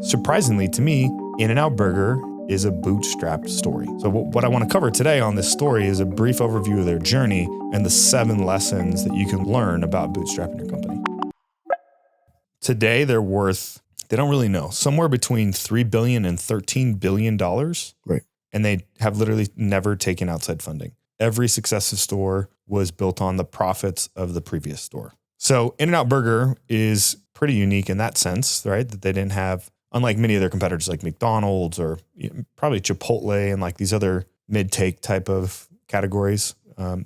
Surprisingly to me, In-N-Out Burger is a bootstrapped story. So what I want to cover today on this story is a brief overview of their journey and the 7 lessons that you can learn about bootstrapping your company. Today, they're worth, they don't really know, somewhere between $3 billion and $13 billion. Right. And they have literally never taken outside funding. Every successive store was built on the profits of the previous store. So In-N-Out Burger is pretty unique in that sense, right? That they didn't have, unlike many of their competitors like McDonald's or probably Chipotle and like these other mid-take type of categories,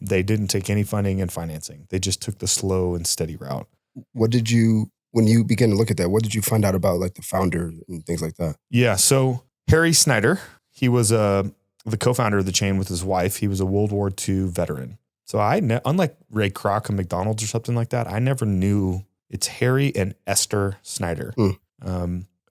they didn't take any funding and financing. They just took the slow and steady route. What did you, when you began to look at that, what did you find out about like the founder and things like that? Yeah. So Harry Snyder, he was the co-founder of the chain with his wife. He was a World War II veteran. So unlike Ray Kroc of McDonald's or something like that, I never knew it's Harry and Esther Snyder.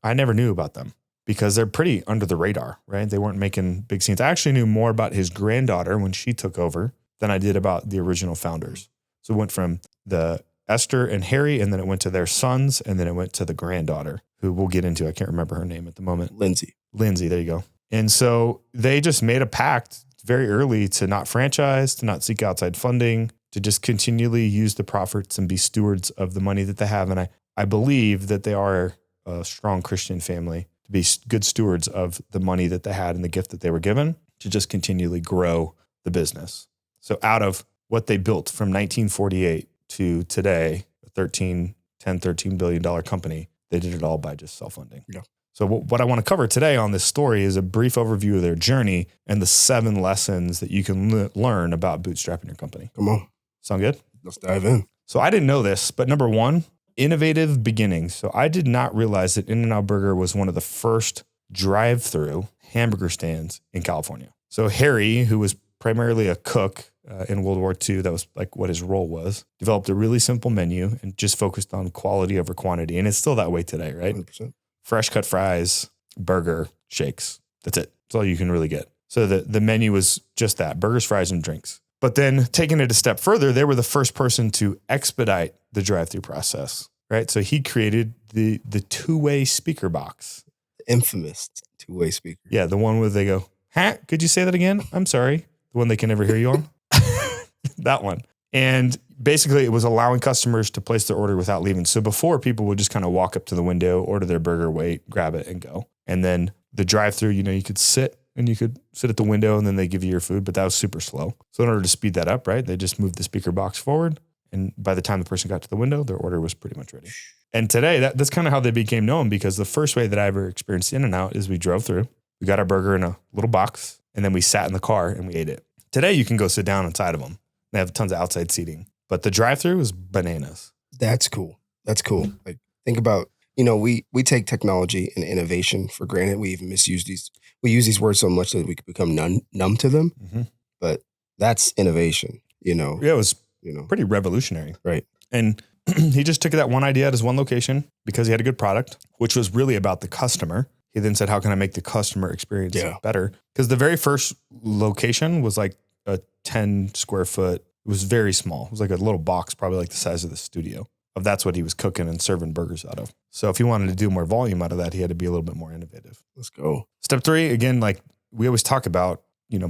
I never knew about them because they're pretty under the radar, right? They weren't making big scenes. I actually knew more about his granddaughter when she took over than I did about the original founders. So it went from the Esther and Harry, and then it went to their sons, and then it went to the granddaughter, who we'll get into. I can't remember her name at the moment. Lindsay, there you go. And so they just made a pact very early to not franchise, to not seek outside funding, to just continually use the profits and be stewards of the money that they have. And I believe that they are a strong Christian family to be good stewards of the money that they had and the gift that they were given to just continually grow the business. So out of what they built from 1948 to today, a $13 billion company, they did it all by just self-funding. Yeah. So what I want to cover today on this story is a brief overview of their journey and the 7 lessons that you can learn about bootstrapping your company. Come on. Sound good? Let's dive in. So I didn't know this, but number 1, innovative beginnings. So I did not realize that In-N-Out Burger was one of the first drive-through hamburger stands in California. So Harry, who was primarily a cook in World War II, that was like what his role was, developed a really simple menu and just focused on quality over quantity. And it's still that way today, right? 100%. Fresh cut fries, burger, shakes. That's it. That's all you can really get. So the menu was just that, burgers, fries, and drinks. But then taking it a step further, they were the first person to expedite the drive-through process, right? So he created the two-way speaker box. The infamous two-way speaker. Yeah, the one where they go, huh? Could you say that again? I'm sorry. The one they can never hear you on? That one. And basically it was allowing customers to place their order without leaving. So before, people would just kind of walk up to the window, order their burger, wait, grab it, and go. And then the drive-through, you could sit at the window and then they give you your food, but that was super slow. So in order to speed that up, right, they just moved the speaker box forward. And by the time the person got to the window, their order was pretty much ready. And today, that's kind of how they became known, because the first way that I ever experienced In-N-Out is we drove through, we got our burger in a little box, and then we sat in the car and we ate it. Today, you can go sit down inside of them. They have tons of outside seating, but the drive-through is bananas. That's cool. Like, think about, we take technology and innovation for granted. We even misuse these. We use these words so much that we could become numb to them. Mm-hmm. But that's innovation, Yeah, it was pretty revolutionary. Right. And he just took that one idea at his one location because he had a good product, which was really about the customer. He then said, how can I make the customer experience better? Because the very first location was like a 10 square foot. It was very small. It was like a little box, probably like the size of the studio. That's what he was cooking and serving burgers out of. So if he wanted to do more volume out of that, he had to be a little bit more innovative. Let's go. Step 3, again, like we always talk about,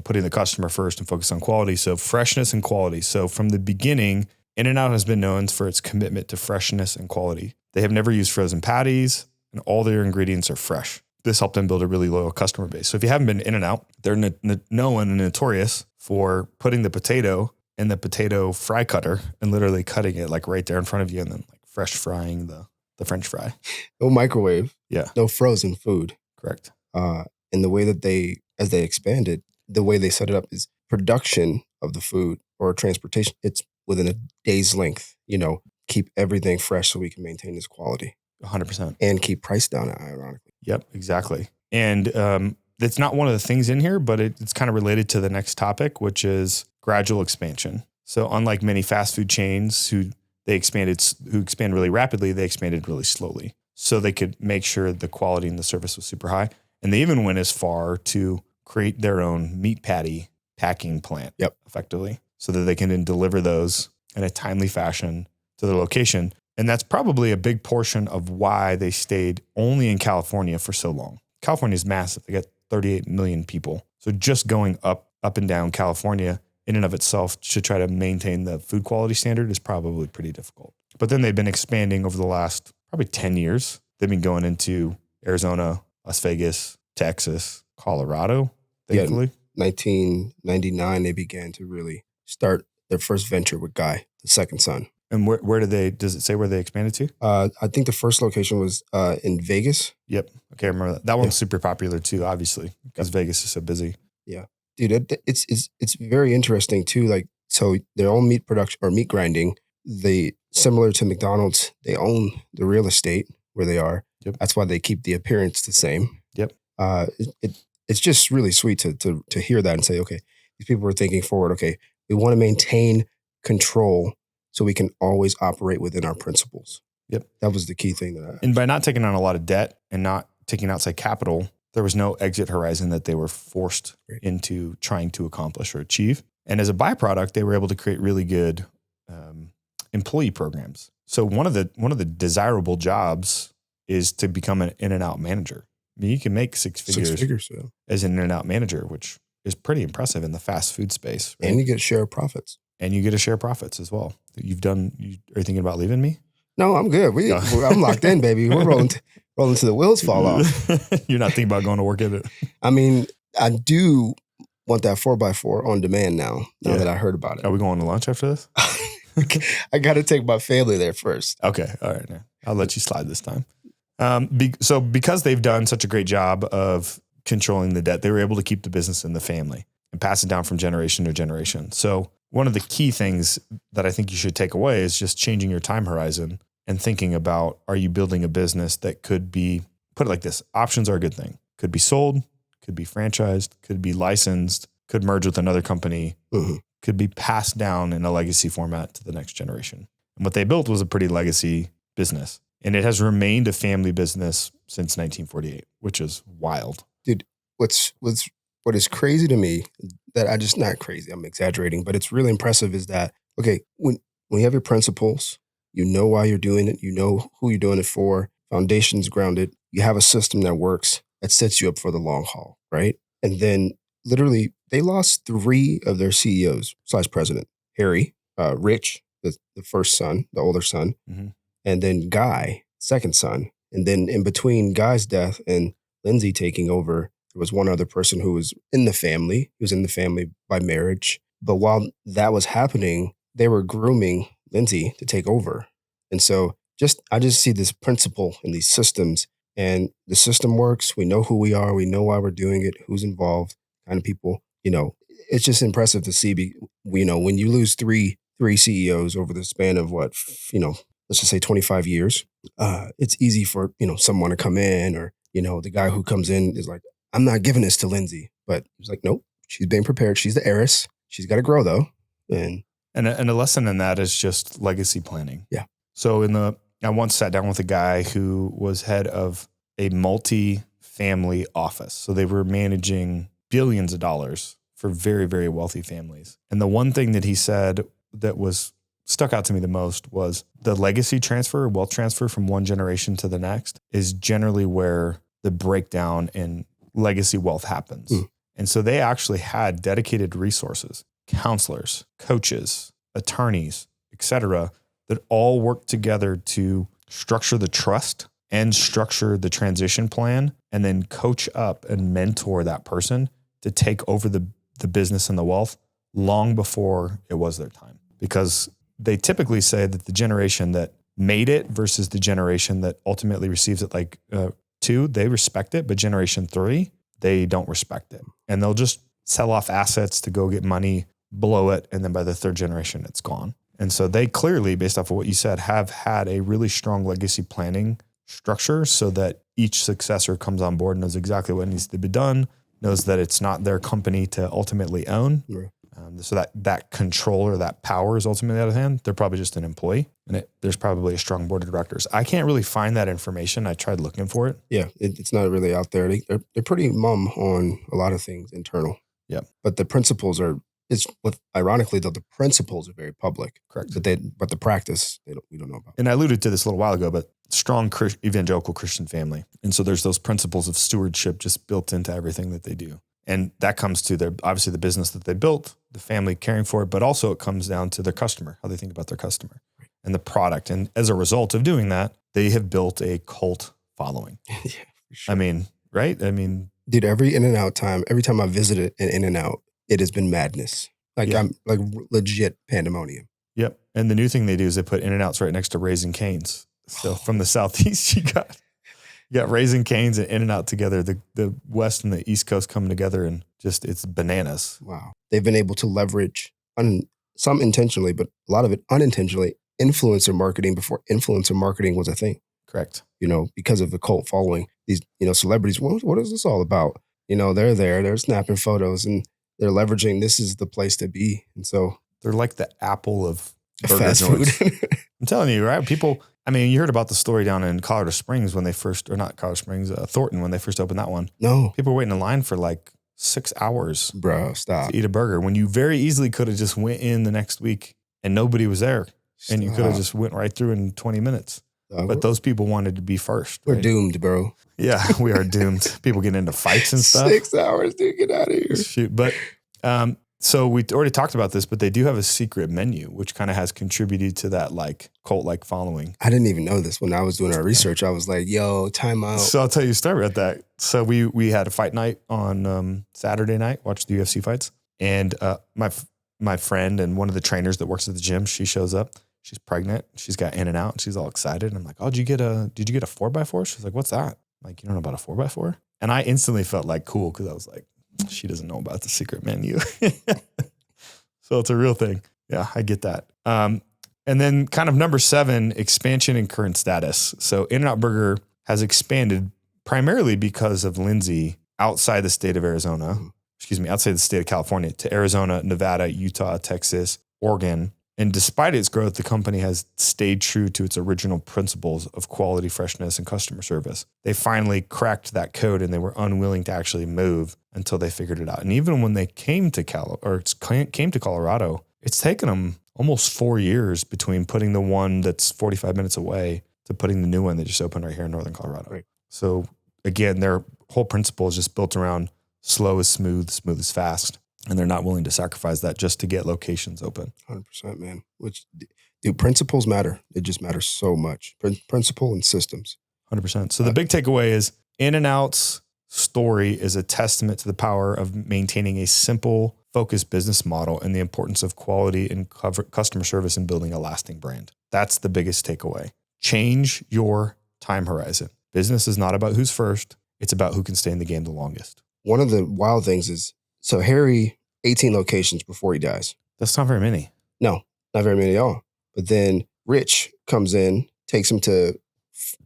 putting the customer first and focus on quality. So freshness and quality. So from the beginning, In-N-Out has been known for its commitment to freshness and quality. They have never used frozen patties, and all their ingredients are fresh. This helped them build a really loyal customer base. So if you haven't been In-N-Out, they're known and notorious for putting the potato in the potato fry cutter and literally cutting it like right there in front of you, and then like fresh frying the French fry. No microwave. Yeah. No frozen food. Correct. And the way that as they expanded, the way they set it up is production of the food or transportation. It's within a day's length, keep everything fresh so we can maintain this quality. 100%. And keep price down, ironically. Yep, exactly. And it's not one of the things in here, but it's kind of related to the next topic, which is gradual expansion. So unlike many fast food chains who expand really rapidly, they expanded really slowly. So they could make sure the quality and the service was super high. And they even went as far to create their own meat patty packing plant effectively, so that they can then deliver those in a timely fashion to the location. And that's probably a big portion of why they stayed only in California for so long. California is massive. They got 38 million people. So just going up and down California in and of itself to try to maintain the food quality standard is probably pretty difficult. But then they've been expanding over the last probably 10 years. They've been going into Arizona, Las Vegas, Texas, Colorado, thankfully. Yeah, 1999, they began to really start their first venture with Guy, the second son. And where does it say where they expanded to? I think the first location was in Vegas. Yep. Okay, I remember that. That one's super popular too, obviously, because Vegas is so busy. Yeah. Dude, it's very interesting too. Like, so their own meat production or meat grinding, similar to McDonald's, they own the real estate where they are. Yep. That's why they keep the appearance the same. Yep. It's just really sweet to hear that and say, okay, these people are thinking forward. Okay, we want to maintain control so we can always operate within our principles. Yep. That was the key thing and by not taking on a lot of debt and not taking outside capital, there was no exit horizon that they were forced into trying to accomplish or achieve. And as a byproduct, they were able to create really good employee programs. So one of the desirable jobs is to become an in-and-out manager. I mean, you can make six figures yeah, as an in-and-out manager, which is pretty impressive in the fast food space. Right? And you get a share of profits. And you get a share of profits as well. Are you thinking about leaving me? No, I'm good. I'm locked in, baby. We're rolling till the wheels fall off. You're not thinking about going to work at it? I mean, I do want that 4x4 on demand now that I heard about it. Are we going to lunch after this? I got to take my family there first. Okay. All right. I'll let you slide this time. So because they've done such a great job of controlling the debt, they were able to keep the business in the family and pass it down from generation to generation. So one of the key things that I think you should take away is just changing your time horizon and thinking about, are you building a business that could be, put it like this, options are a good thing. Could be sold, could be franchised, could be licensed, could merge with another company, could be passed down in a legacy format to the next generation. And what they built was a pretty legacy business. And it has remained a family business since 1948, which is wild. Dude, what is crazy to me, that I just, not crazy, I'm exaggerating, but it's really impressive is that, okay, when you have your principles, you know why you're doing it, you know who you're doing it for, foundation's grounded, you have a system that works, that sets you up for the long haul, right? And then literally they lost 3 of their CEOs / president, Harry, Rich, the first son, the older son, and then Guy, second son. And then in between Guy's death and Lindsay taking over, there was one other person who was in the family. He was in the family by marriage. But while that was happening, they were grooming Lindsay to take over. And so I just see this principle in these systems, and the system works. We know who we are. We know why we're doing it, who's involved, kind of people. It's just impressive to see, when you lose three CEOs over the span of let's just say 25 years, it's easy for, someone to come in, or, the guy who comes in is like, I'm not giving this to Lindsay, but he's like, nope, she's being prepared. She's the heiress. She's got to grow though. And a lesson in that is just legacy planning. Yeah. So I once sat down with a guy who was head of a multi-family office. So they were managing billions of dollars for very, very wealthy families. And the one thing that he said that stuck out to me the most was the legacy transfer, wealth transfer from one generation to the next is generally where the breakdown in legacy wealth happens. And so they actually had dedicated resources, counselors, coaches, attorneys, etc., that all worked together to structure the trust and structure the transition plan, and then coach up and mentor that person to take over the business and the wealth long before it was their time. Because they typically say that the generation that made it versus the generation that ultimately receives it, like 2, they respect it, but generation 3, they don't respect it. And they'll just sell off assets to go get money, blow it, and then by the 3rd generation, it's gone. And so they clearly, based off of what you said, have had a really strong legacy planning structure so that each successor comes on board and knows exactly what needs to be done, knows that it's not their company to ultimately own. Right. So that control or that power is ultimately out of hand. They're probably just an employee, and there's probably a strong board of directors. I can't really find that information. I tried looking for it. Yeah, it's not really out there. They're pretty mum on a lot of things internal. Yeah. But the principles are it's ironically though, the principles are very public. Correct. But the practice, we don't know about. And I alluded to this a little while ago, but strong evangelical Christian family. And so there's those principles of stewardship just built into everything that they do. And that comes to obviously the business that they built, the family caring for it, but also it comes down to their customer, how they think about their customer and the product. And as a result of doing that, they have built a cult following. Yeah, for sure. I mean, right? I mean, dude, every In-N-Out time, every time I visited an In-N-Out, it has been madness. Like Yeah. I'm like legit pandemonium. Yep. And the new thing they do is they put In-N-Outs right next to Raising Cane's. So from the Southeast, you got Raising Cane's and In-N-Out together. The West and the East Coast come together and just, it's bananas. Wow. They've been able to leverage, some intentionally, but a lot of it unintentionally, influencer marketing before influencer marketing was a thing. Correct. Because of the cult following. These, celebrities, what is this all about? They're snapping photos and they're leveraging, this is the place to be. And so they're like the Apple of burger fast joints. food. I'm telling you, right? People, I mean, you heard about the story down in Colorado Springs when they first, or not Colorado Springs, Thornton, when they first opened that one. No. People were waiting in line for like 6 hours. Bro, stop. To eat a burger when you very easily could have just went in the next week and nobody was there. And you could have just went right through in 20 minutes. But those people wanted to be first. We're right? doomed, bro. Yeah, we are doomed. People get into fights and stuff. 6 hours, dude, get out of here. Shoot. But so we already talked about this, but they do have a secret menu, which kind of has contributed to that like cult-like following. I didn't even know this when I was doing our research. I was like, yo, time out. So I'll tell you a story about that. So we had a fight night on Saturday night, watched the UFC fights. And my friend and one of the trainers that works at the gym, she shows up. She's pregnant. She's got In-N-Out. And she's all excited. And I'm like, oh, did you get a 4x4? She's like, what's that? I'm like, you don't know about a 4x4? And I instantly felt like cool because I was like, she doesn't know about the secret menu. So it's a real thing. Yeah, I get that. And then kind of number 7, expansion and current status. So In-N-Out Burger has expanded primarily because of Lindsay outside the state of Arizona, outside the state of California to Arizona, Nevada, Utah, Texas, Oregon. And despite its growth, the company has stayed true to its original principles of quality, freshness, and customer service. They finally cracked that code and they were unwilling to actually move until they figured it out. And even when they came to Colorado, it's taken them almost 4 years between putting the one that's 45 minutes away to putting the new one that just opened right here in Northern Colorado. Right. So again, their whole principle is just built around slow is smooth, smooth is fast. And they're not willing to sacrifice that just to get locations open. 100%, man. Which, dude, principles matter. It just matters so much. Principle and systems. 100%. So the big takeaway is In-N-Out's story is a testament to the power of maintaining a simple, focused business model and the importance of quality and customer service in building a lasting brand. That's the biggest takeaway. Change your time horizon. Business is not about who's first. It's about who can stay in the game the longest. One of the wild things is, so Harry, 18 locations before he dies. That's not very many. No, not very many at all. But then Rich comes in, takes him to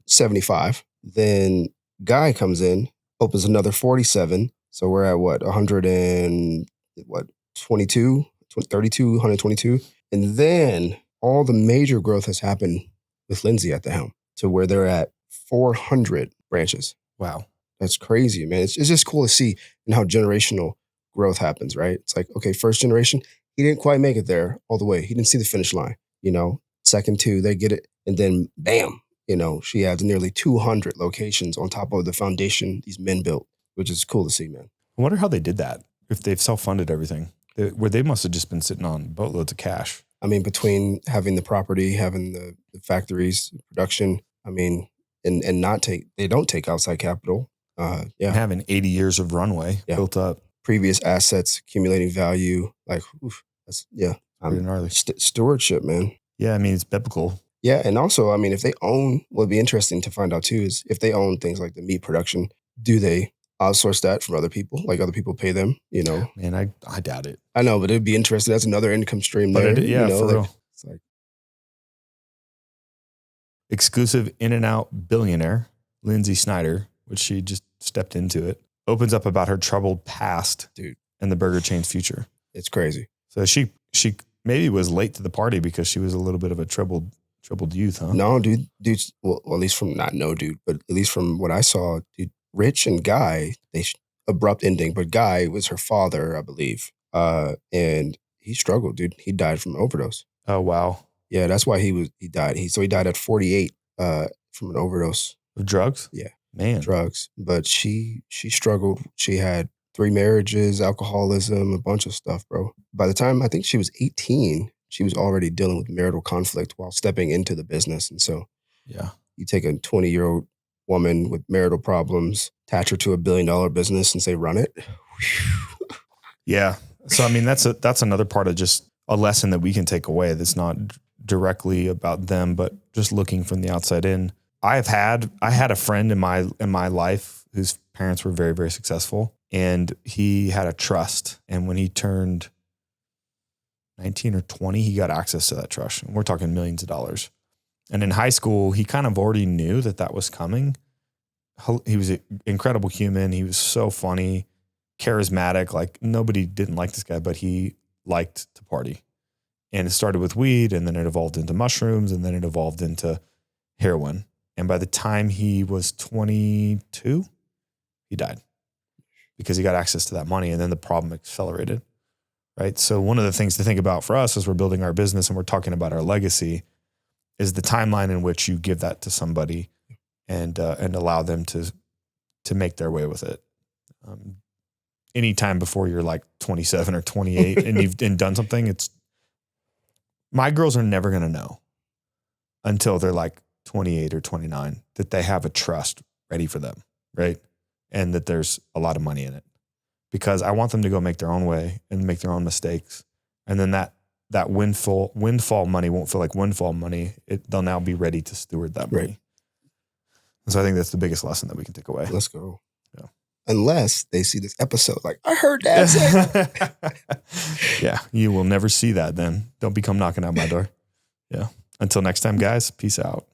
75. Then Guy comes in, opens another 47. So we're at 122, 32, 122. And then all the major growth has happened with Lindsay at the helm to where they're at 400 branches. Wow. That's crazy, man. It's just cool to see and how generational growth happens, right? It's like, okay, first generation, he didn't quite make it there all the way. He didn't see the finish line, Second 2, they get it. And then bam, she adds nearly 200 locations on top of the foundation these men built, which is cool to see, man. I wonder how they did that. If they've self-funded everything, they must have just been sitting on boatloads of cash. I mean, between having the property, having the factories, production, I mean, and they don't take outside capital. Yeah. Having 80 years of runway built up. Previous assets, accumulating value. Like, that's, pretty gnarly. Stewardship, man. Yeah, I mean, it's biblical. Yeah, and also, I mean, if they own, what would be interesting to find out too is if they own things like the meat production, do they outsource that from other people? Like other people pay them, Man, I doubt it. I know, but it'd be interesting. That's another income stream there. For real. It's like exclusive In-N-Out billionaire, Lindsay Snyder, which she just stepped into it, opens up about her troubled past, dude, and the burger chain's future. It's crazy. So she maybe was late to the party because she was a little bit of a troubled youth, huh? No, dude. Well, at least from but at least from what I saw, dude, Rich and Guy, abrupt ending, but Guy was her father, I believe. And he struggled, dude. He died from overdose. Oh, wow. Yeah, that's why he died. He died at 48 from an overdose. Of drugs? Yeah, Man. drugs. But she struggled. She had 3 marriages, alcoholism, a bunch of stuff, bro. By the time I think she was 18, she was already dealing with marital conflict while stepping into the business. And so Yeah. you take a 20-year-old woman with marital problems, attach her to $1 billion business and say, run it. Yeah. So, I mean, that's another part of just a lesson that we can take away that's not directly about them, but just looking from the outside in. I had a friend in my life whose parents were very, very successful, and he had a trust. And when he turned 19 or 20, he got access to that trust. And we're talking millions of dollars. And in high school, he kind of already knew that was coming. He was an incredible human. He was so funny, charismatic. Like, nobody didn't like this guy, but he liked to party. And it started with weed, and then it evolved into mushrooms, and then it evolved into heroin. And by the time he was 22, he died because he got access to that money, and then the problem accelerated, right? So one of the things to think about for us as we're building our business and we're talking about our legacy is the timeline in which you give that to somebody and allow them to make their way with it. Anytime before you're like 27 or 28 and you've done something, my girls are never going to know until they're like 28 or 29 that they have a trust ready for them, right? And that there's a lot of money in it, because I want them to go make their own way and make their own mistakes. And then that windfall money won't feel like windfall money. They'll now be ready to steward that money. Right. And so I think that's the biggest lesson that we can take away. Let's go. Yeah. Unless they see this episode like, I heard that say. Yeah, you will never see that then. Don't be come knocking at my door. Yeah. Until next time, guys, peace out.